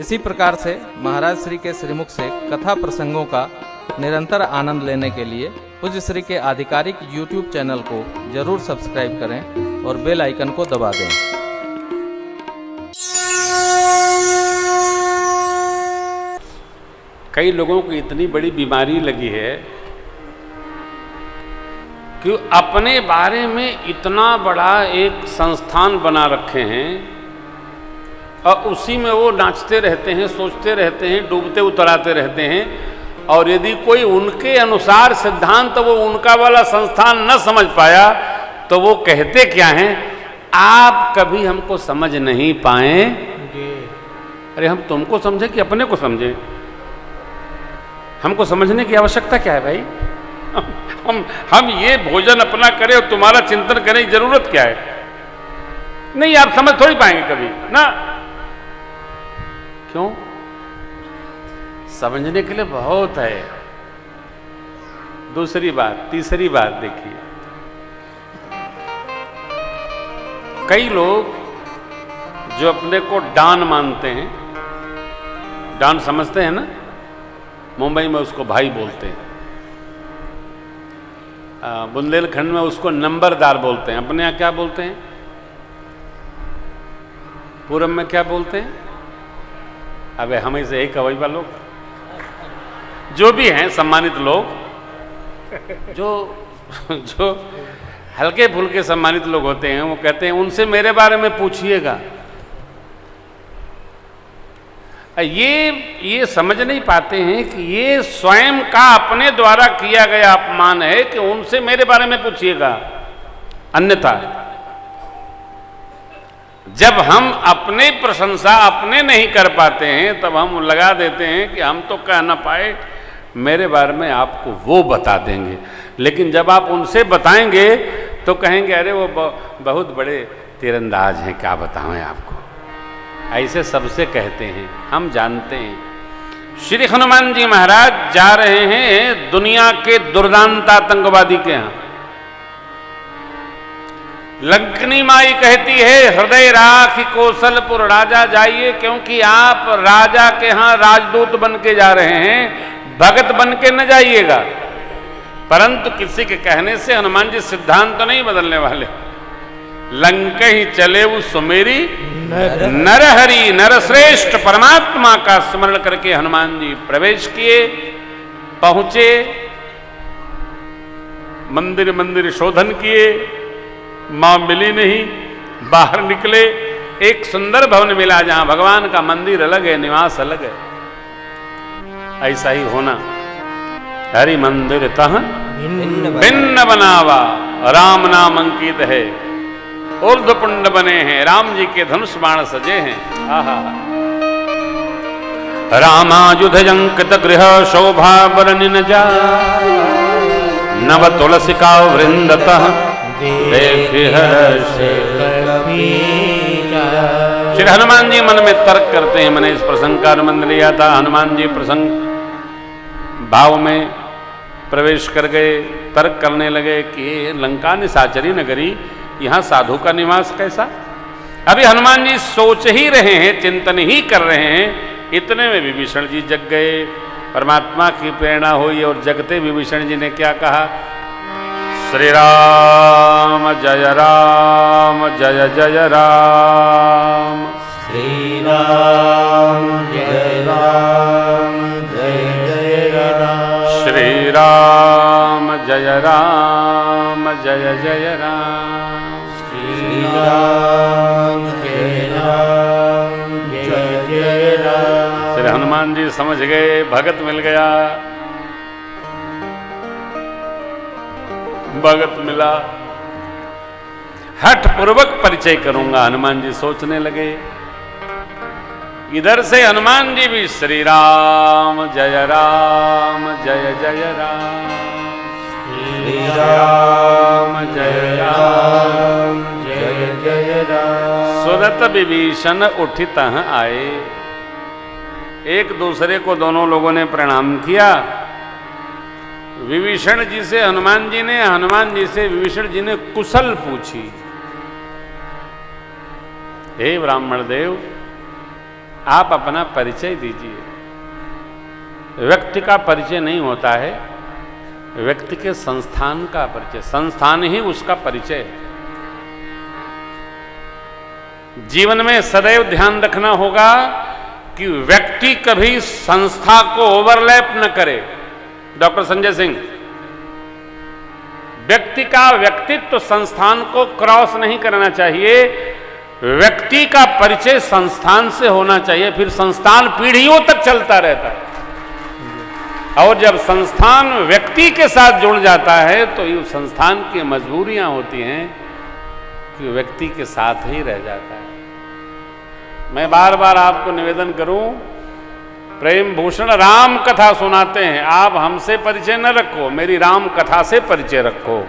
इसी प्रकार से महाराज श्री के श्रीमुख से कथा प्रसंगों का निरंतर आनंद लेने के लिए पूज्य श्री के आधिकारिक YouTube चैनल को जरूर सब्सक्राइब करें और बेल आइकन को दबा दें। कई लोगों को इतनी बड़ी बीमारी लगी है कि अपने बारे में इतना बड़ा एक संस्थान बना रखे हैं और उसी में वो नाचते रहते हैं, सोचते रहते हैं, डूबते उतराते रहते हैं। और यदि कोई उनके अनुसार सिद्धांत वो उनका वाला संस्थान न समझ पाया तो वो कहते क्या हैं, आप कभी हमको समझ नहीं पाएंगे। अरे हम तुमको समझे कि अपने को समझे? हमको समझने की आवश्यकता क्या है भाई? हम ये भोजन अपना करें और तुम्हारा चिंतन करें, जरूरत क्या है? नहीं, आप समझ थोड़ी पाएंगे कभी ना। क्यों? समझने के लिए बहुत है। दूसरी बात, तीसरी बात देखिए, कई लोग जो अपने को डॉन मानते हैं, डॉन समझते हैं ना, मुंबई में उसको भाई बोलते हैं, बुंदेलखंड में उसको नंबरदार बोलते हैं, अपने यहाँ क्या बोलते हैं, पूरब में क्या बोलते हैं? अबे हमें से एक कवैया लोग, जो भी हैं सम्मानित लोग, जो हल्के फुल्के सम्मानित लोग होते हैं, वो कहते हैं उनसे मेरे बारे में पूछिएगा। ये समझ नहीं पाते हैं कि ये स्वयं का अपने द्वारा किया गया अपमान है कि उनसे मेरे बारे में पूछिएगा। अन्यथा जब हम अपने प्रशंसा अपने नहीं कर पाते हैं तब हम लगा देते हैं कि हम तो कह ना पाए, मेरे बारे में आपको वो बता देंगे। लेकिन जब आप उनसे बताएंगे तो कहेंगे अरे वो बहुत बड़े तीरंदाज हैं, क्या बताएं आपको। ऐसे सबसे कहते हैं, हम जानते हैं। श्री हनुमान जी महाराज जा रहे हैं दुनिया के दुर्दांत आतंकवादी के यहाँ। लंकनी माई कहती है हृदय राखी कौशलपुर राजा जाइए, क्योंकि आप राजा के यहाँ राजदूत बन के जा रहे हैं, भगत बन के न जाइएगा। परंतु किसी के कहने से हनुमान जी सिद्धांत तो नहीं बदलने वाले। लंका ही चले वो सुमेरी नरहरि नरश्रेष्ठ परमात्मा का स्मरण करके हनुमान जी प्रवेश किए, पहुंचे, मंदिर शोधन किए, मां मिली नहीं, बाहर निकले, एक सुंदर भवन मिला जहां भगवान का मंदिर अलग है, निवास अलग है। ऐसा ही होना। हरि मंदिर तह भिन्न बनावा, राम नाम अंकित है, ऊर्ध्व पुंड बने हैं, राम जी के धनुष बाण सजे हैं। आहा, रामायुध अंकित गृह शोभा बरन न जा, नव तुलसिका वृंदतः श्री हनुमान जी मन में तर्क करते हैं। मैंने इस प्रसंग का आनंद लिया था। हनुमान जी प्रसंग भाव में प्रवेश कर गए, तर्क करने लगे कि लंका निशाचरी नगरी, यहाँ साधु का निवास कैसा। अभी हनुमान जी सोच ही रहे हैं, चिंतन ही कर रहे हैं, इतने में विभीषण जी जग गए। परमात्मा की प्रेरणा हुई और जगते विभीषण जी ने क्या कहा, श्री राम जय जय राम, श्री राम जय जय राम, श्री राम जय जय राम, श्री राम जय जय राम। श्री हनुमान जी समझ गए, भगत मिल गया, भगत मिला, हठ पूर्वक परिचय करूंगा। हनुमान जी सोचने लगे। इधर से हनुमान जी भी श्री राम जय जय राम, श्री राम जय जय राम। सुरत विभीषण उठितः आए। एक दूसरे को दोनों लोगों ने प्रणाम किया। विभीषण जी से हनुमान जी ने, हनुमान जी से विभीषण जी ने कुशल पूछी। हे ब्राह्मण देव, आप अपना परिचय दीजिए। व्यक्ति का परिचय नहीं होता है, व्यक्ति के संस्थान का परिचय, संस्थान ही उसका परिचय है। जीवन में सदैव ध्यान रखना होगा कि व्यक्ति कभी संस्था को ओवरलैप न करे। डॉक्टर संजय सिंह, व्यक्ति का व्यक्तित्व संस्थान को क्रॉस नहीं करना चाहिए। व्यक्ति का परिचय संस्थान से होना चाहिए, फिर संस्थान पीढ़ियों तक चलता रहता है। और जब संस्थान व्यक्ति के साथ जुड़ जाता है तो ये संस्थान की मजबूरियां होती हैं कि व्यक्ति के साथ ही रह जाता है। मैं बार बार आपको निवेदन करूं, प्रेम भूषण राम कथा सुनाते हैं, आप हमसे परिचय न रखो, मेरी राम कथा से परिचय रखो।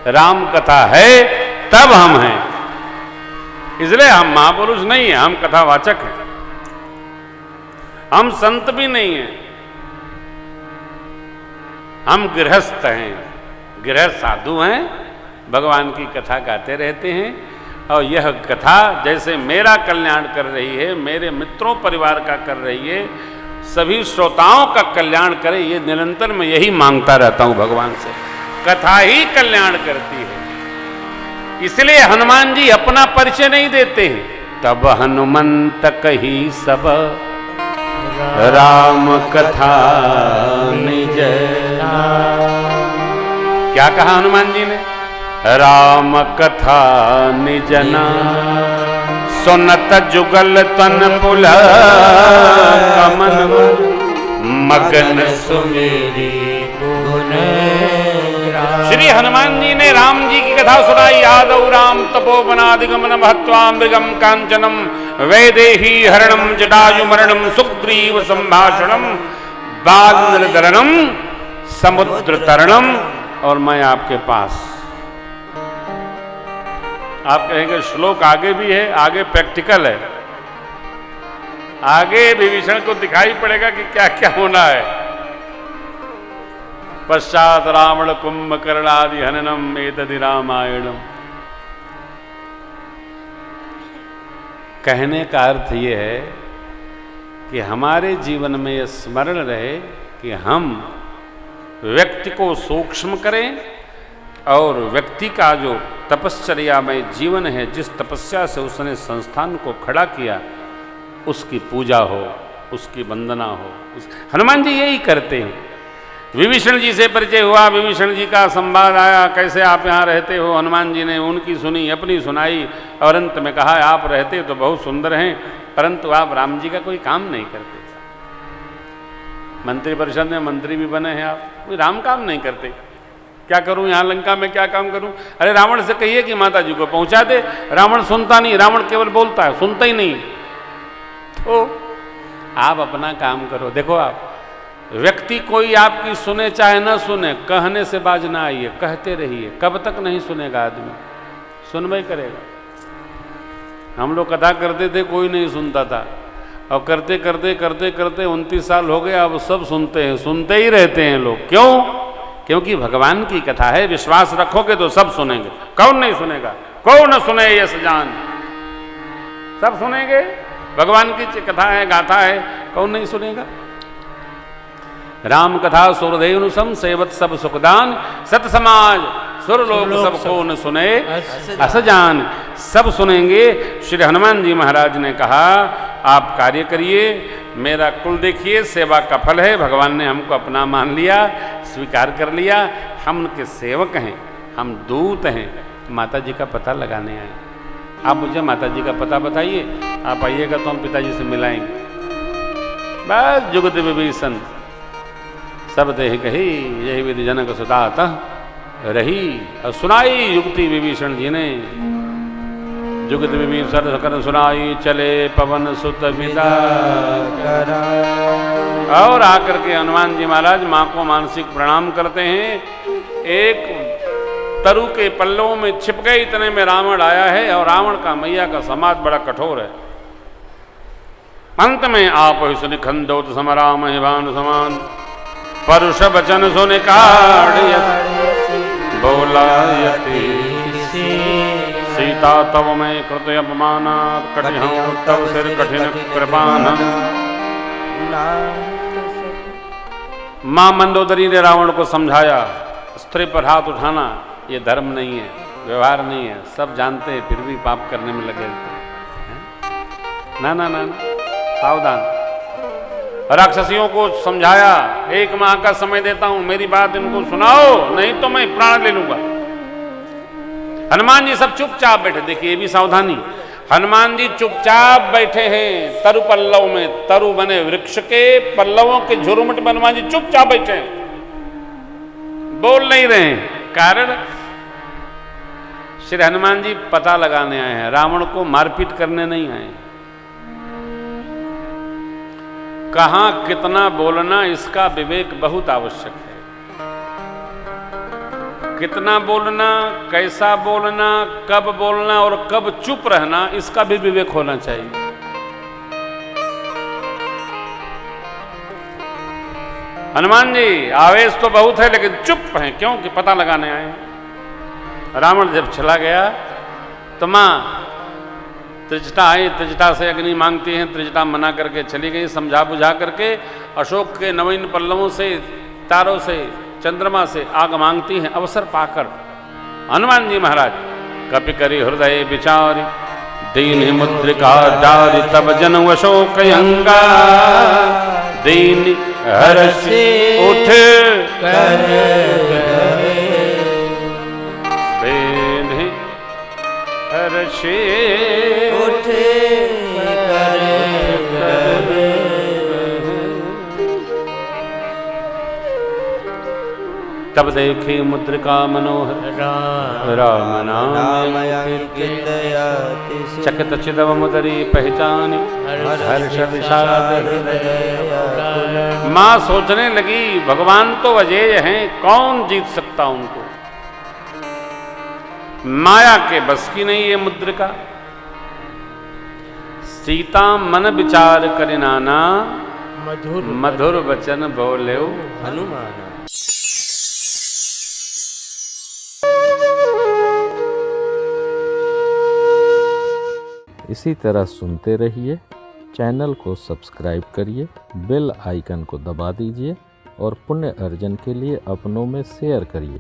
राम कथा है तब हम हैं, इसलिए हम महापुरुष नहीं हैं, हम कथावाचक हैं, हम संत भी नहीं हैं, हम गृहस्थ हैं, गृहस्थ साधु हैं, भगवान की कथा गाते रहते हैं। और यह कथा जैसे मेरा कल्याण कर रही है, मेरे मित्रों परिवार का कर रही है, सभी श्रोताओं का कल्याण करे, ये निरंतर मैं यही मांगता रहता हूं भगवान से। कथा ही कल्याण करती है, इसलिए हनुमान जी अपना परिचय नहीं देते हैं। तब हनुमंत कही सब राम कथा निज। क्या कहा हनुमान जी ने? राम कथा निजना सुनत जुगल तन पुल कमन मगन सुमेरी गुण। श्री हनुमान जी ने राम जी की कथा सुनाई। आदौ राम तपोवनादिगमन महत्वा मृगम कांचनम वैदेही हरणम जटायु मरणम सुग्रीव संभाषणम बाल निर्धरणम समुद्र तरणम। और मैं आपके पास, आप कहेंगे श्लोक आगे भी है, आगे प्रैक्टिकल है, आगे विभीषण को दिखाई पड़ेगा कि क्या क्या होना है। पश्चात रावण कुंभकर्णादि हननम एतदि रामायणम। कहने का अर्थ यह है कि हमारे जीवन में यह स्मरण रहे कि हम व्यक्ति को सूक्ष्म करें और व्यक्ति का जो तपश्चर्या में जीवन है, जिस तपस्या से उसने संस्थान को खड़ा किया, उसकी पूजा हो, उसकी वंदना हो। हनुमान जी यही करते हैं। विभीषण जी से परिचय हुआ, विभीषण जी का संवाद आया, कैसे आप यहाँ रहते हो। हनुमान जी ने उनकी सुनी, अपनी सुनाई और अंत में कहा आप रहते तो बहुत सुंदर हैं, परंतु आप राम जी का कोई काम नहीं करते। मंत्री परिषद में मंत्री भी बने हैं, आप कोई राम काम नहीं करते। क्या करूं यहाँ लंका में, क्या काम करूं? अरे रावण से कहिए कि माता जी को पहुंचा दे। रावण सुनता नहीं, रावण केवल बोलता है, सुनता ही नहीं। तो आप अपना काम करो। देखो, आप व्यक्ति कोई आपकी सुने चाहे ना सुने, कहने से बाज ना आइए, कहते रहिए। कब तक नहीं सुनेगा आदमी? सुनवा ही करेगा। हम लोग कथा करते थे, कोई नहीं सुनता था, और करते करते करते करते 29 साल हो गए, अब सब सुनते हैं, सुनते ही रहते हैं लोग। क्यों? क्योंकि भगवान की कथा है, विश्वास रखोगे तो सब सुनेंगे। कौन नहीं सुनेगा? कौन न सुने यस जान, सब सुनेंगे। भगवान की कथा है, गाथा है, कौन नहीं सुनेगा? राम कथा सुरदेनुसम सेवत सब सुखदान, सत समाज सुर लोग सब को न सुने अस जान। सब सुनेंगे। श्री हनुमान जी महाराज ने कहा आप कार्य करिए, मेरा कुल देखिए, सेवा का फल है। भगवान ने हमको अपना मान लिया, स्वीकार कर लिया। हम उनके सेवक हैं, हम दूत हैं, माता जी का पता लगाने आए। आप मुझे माता जी का पता बताइए, आप आइएगा तो हम पिताजी से मिलाएंगे। बस जुगत विभीषण सब देह कही, यही विधि जनक सुतात रही। और सुनाई युक्ति विभीषण जी ने। जुगत विभीषण कर सुनाई, चले पवन सुत विदा। और आकर के हनुमान जी महाराज माँ को मानसिक प्रणाम करते हैं। एक तरु के पल्लों में छिप गए, इतने में रावण आया है, और रावण का मैया का समाज बड़ा कठोर है। अंत में आप सुनि खंडोत समराम हिवान समान, परुष बचन सुनि काढ़ बोला यति सीता तव में कृत अपमानात् कटिहं तव सिर कठिन कृपानन। मां मंदोदरी ने रावण को समझाया, स्त्री पर हाथ उठाना ये धर्म नहीं है, व्यवहार नहीं है, सब जानते हैं, फिर भी पाप करने में लगे रहते हैं। ना ना ना ना, सावधान। राक्षसियों को समझाया, 1 माह का समय देता हूं, मेरी बात इनको सुनाओ, नहीं तो मैं प्राण ले लूंगा। हनुमान जी सब चुपचाप बैठे। देखिए ये भी सावधानी, हनुमान जी चुपचाप बैठे हैं तरु पल्लव में, तरु बने वृक्ष के पल्लवों के झुरमुट में हनुमान जी चुपचाप बैठे हैं, बोल नहीं रहे हैं। कारण श्री हनुमान जी पता लगाने आए हैं, रावण को मारपीट करने नहीं आए। कहां कितना बोलना इसका विवेक बहुत आवश्यक है। कितना बोलना, कैसा बोलना, कब बोलना और कब चुप रहना, इसका भी विवेक होना चाहिए। हनुमान जी आवेश तो बहुत है लेकिन चुप हैं, क्योंकि पता लगाने आए। रावण जब चला गया तो मां त्रिजटा आई, त्रिजटा से अग्नि मांगती हैं, त्रिजटा मना करके चली गई, समझा बुझा करके अशोक के नवीन पल्लवों से, तारों से, चंद्रमा से आग मांगती हैं। अवसर पाकर हनुमान जी महाराज कपि करि हृदय विचारि, दीन मुद्रिका डारि तब जन अशोक अंगा, दीन हर्ष उठ कर हर्षे उठ कर तब देखे मुद्रिका मनोहर, राम नाम चकित चिदव मुदरी पहचानी, हर्ष विषाद। मां सोचने लगी भगवान तो अजेय हैं, कौन जीत सकता उनको। माया के बस की नहीं ये मुद्रिका। सीता मन विचार करे नाना, मधुर वचन बोले हनुमान। इसी तरह सुनते रहिए, चैनल को सब्सक्राइब करिए, बेल आइकन को दबा दीजिए और पुण्य अर्जन के लिए अपनों में शेयर करिए।